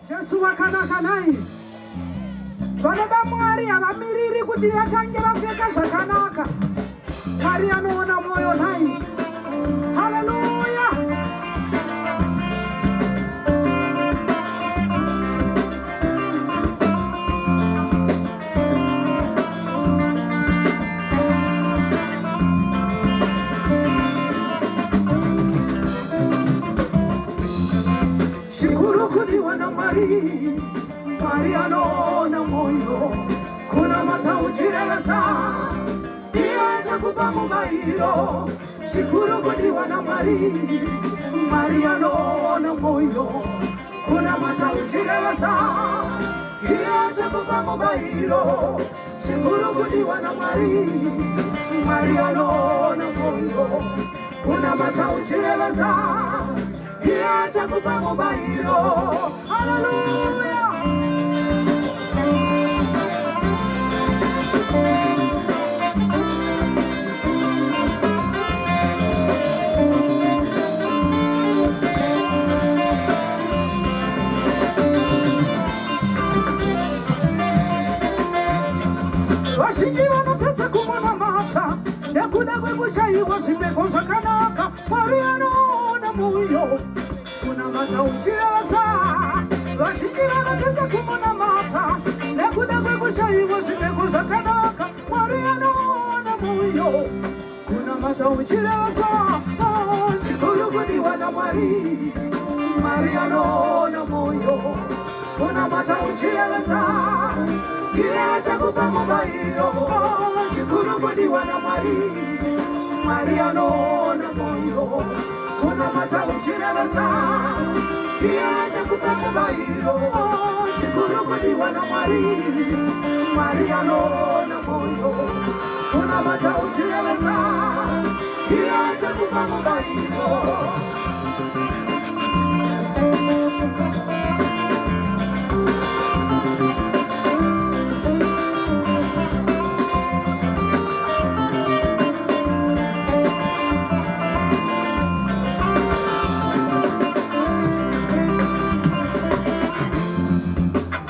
Jesu wakanaka naye. Vanoda Mwari havamiriri kuti vatange vapfeka zvakanaka. Mwari anoona mwoyo naye. Haleluya. Shukuru kudiwa na Mwari. Mwari anoona moyo. Kuna matauchirevesa iye chakupa mubairo. Shukuru kudiwa na Mwari. Mwari anoona moyo. Kuna matauchirevesa iye chakupa mubairo. Shukuru kudiwa na Mwari. Mwari anoona moyo. Kuna matauchirevesa iye chakupa mubairo. Hallelujah. Vazhinji vanotadza kumona mata nekuda kwekushayiwa zvipfeko zvakanaka. Mwari anoona mwoyo. Kunamata uchirevesa. Vazhinji vanotadza kumona mata nekuda kwekushayiwa zvipfeko zvakanaka. Mwari anoona mwoyo. Kunamata uchirevesa. Chikuru kudiwa na Mwari. Mwari anoona mwoyo. Kunamata uchirevesa iye chakupa mubairo. Chikuru kudiwa na Mwari. Mwari anoona mwoyo. Kunamata uchirevesa iye chakupa mubairo. Chikuru kudiwa na Mwari. Mwari anoona mwoyo. Kunamata uchirevesa iye chakupa mubairo.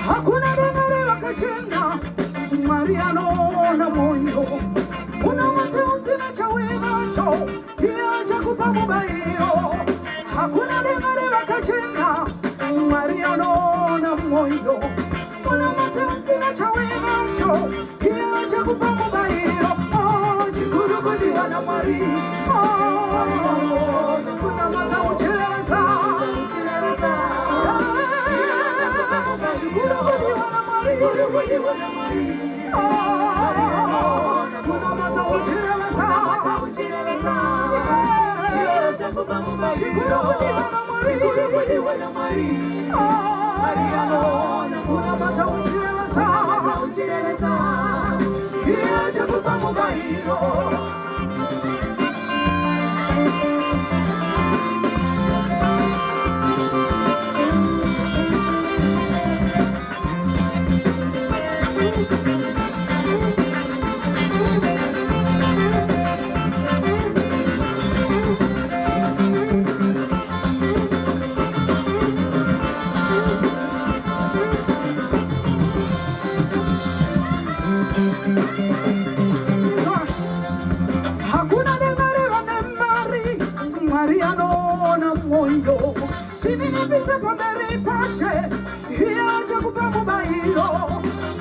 Hakuna dengere wakachena. Mwari anoona moyo. Unamata usina chawinacho iye chakupa mubairo. Hakuna dengere wakachena. Mwari anoona moyo. Unamata usina chawinacho iye chakupa mubairo. Chikuru kudiwa na Mwari. Kunamata uchirevesa. Chikuru kudiwa na Mwari. Kunamata uchirevesa. Chikuru kudiwa na Mwari. Kunamata uchirevesa iye chakupa mubairo. Hakuna dengere vane Mwari. Mwari anoona moyo. Sininipise pamberi pashe iye chakupa mubairo.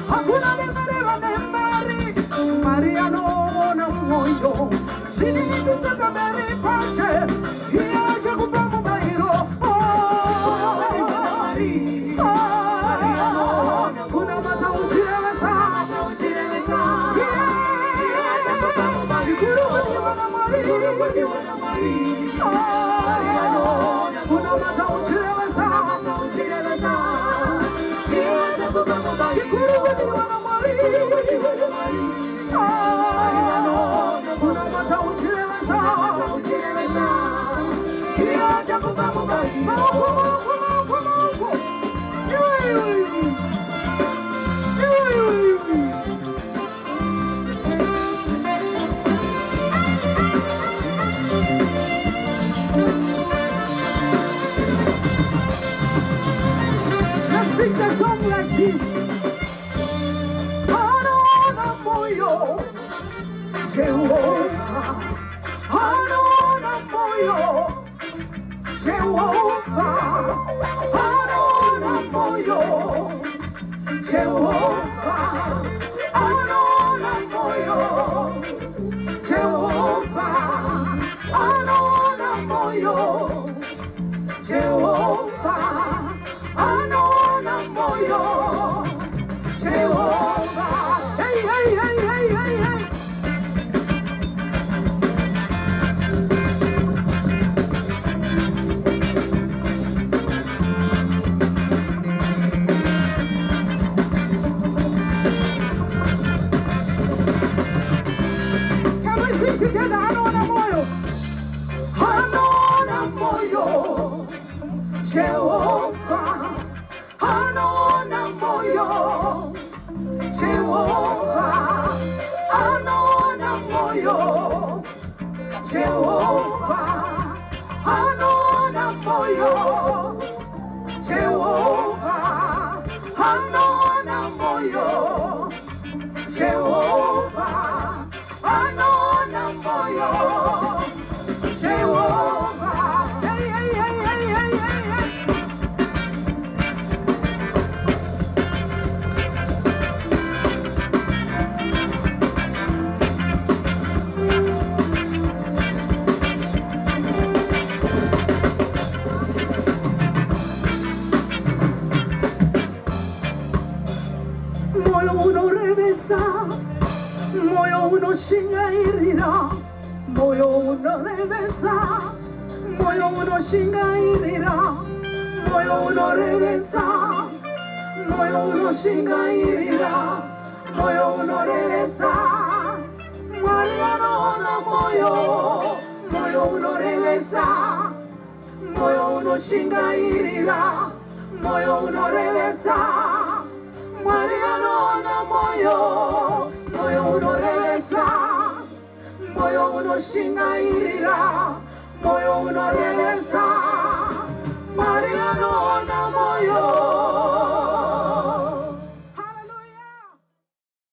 Hakuna dengere vane Mwari. Mwari anoona moyo. Sininipise pamberi pashe iye chakupa mubairo. Kunamata uchirevesa. Chikuru kudiwa na Mwari. Kunamata uchirevesa. Chikuru kudiwa na Mwari. Kunamata uchirevesa iye chakupa mubairo. Yes. sing a song like this. Hanona moyo, Jehovah. Hanona moyo, Jehovah. Hanona moyo, Jehovah. Hanona moyo, Jehovah. Hanona moyo, Jehovah. Hanona moyo, Jehovah. Hey, hey, hey, hey, hey, hey. Can we sing together? Hanona moyo, Hanona moyo, Jehovah. Hanona moyo, Jehovah. Hanona moyo, Jehovah. Hanona moyo, Jehovah. Hanona moyo, Jehovah. Hanona moyo, Jehovah. Hey, hey, hey, hey, hey, hey, hey. Moyo unorevesa, moyo unoshingairira, moyo unorevesa, moyo unoshingairira, moyo unorevesa, moyo unoshingairira, moyo unorevesa. Mwari anaona moyo, moyo unorevesa, moyo unoshingairira, moyo unorevesa. Mwari anaona moyo, moyo unorevesa, moyo unoshingairira, moyo unorevesa.